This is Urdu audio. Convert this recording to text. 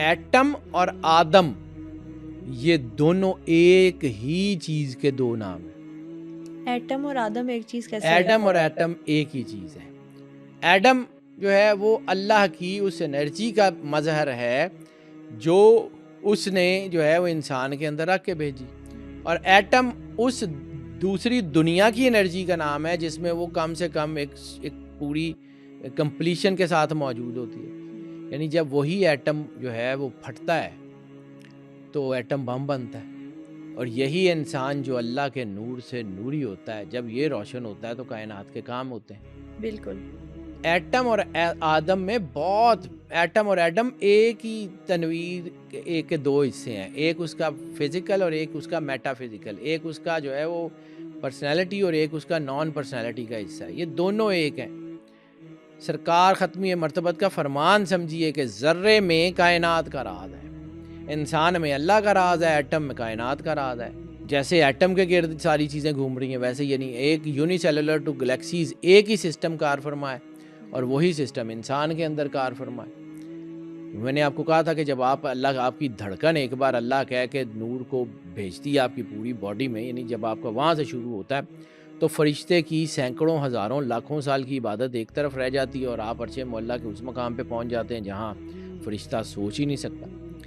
ایٹم اور آدم یہ دونوں ایک ہی چیز کے دو نام ہیں. ایٹم اور آدم ایک چیز کیسے ہے؟ ایٹم اور ایٹم ایک ہی چیز ہے. ایٹم جو ہے وہ اللہ کی اس انرجی کا مظہر ہے جو اس نے جو ہے وہ انسان کے اندر رکھ کے بھیجی, اور ایٹم اس دوسری دنیا کی انرجی کا نام ہے جس میں وہ کم سے کم ایک پوری کمپلیشن کے ساتھ موجود ہوتی ہے. یعنی جب وہی ایٹم جو ہے وہ پھٹتا ہے تو ایٹم بم بنتا ہے, اور یہی انسان جو اللہ کے نور سے نوری ہوتا ہے, جب یہ روشن ہوتا ہے تو کائنات کے کام ہوتے ہیں. بالکل. ایٹم اور آدم میں بہت, ایٹم اور ایٹم ایک ہی تنویر ایک کے دو حصے ہیں, ایک اس کا فزیکل اور ایک اس کا میٹا فزیکل, ایک اس کا جو ہے وہ پرسنالٹی اور ایک اس کا نان پرسنالٹی کا حصہ ہے. یہ دونوں ایک ہیں. سرکار ختمی مرتبت کا فرمان سمجھیے کہ ذرے میں کائنات کا راز ہے, انسان میں اللہ کا راز ہے, ایٹم میں کائنات کا راز ہے. جیسے ایٹم کے گرد ساری چیزیں گھوم رہی ہیں ویسے یعنی ایک یونی سیلولر ٹو گلیکسیز ایک ہی سسٹم کار فرما ہے, اور وہی سسٹم انسان کے اندر کار فرما ہے. میں نے آپ کو کہا تھا کہ جب اللہ آپ کی دھڑکن ایک بار اللہ کہہ کے نور کو بھیجتی ہے آپ کی پوری باڈی میں, یعنی جب آپ کا وہاں سے شروع ہوتا ہے تو فرشتے کی سینکڑوں ہزاروں لاکھوں سال کی عبادت ایک طرف رہ جاتی ہے, اور آپ عرش معلیٰ کے اس مقام پہ پہنچ جاتے ہیں جہاں فرشتہ سوچ ہی نہیں سکتا.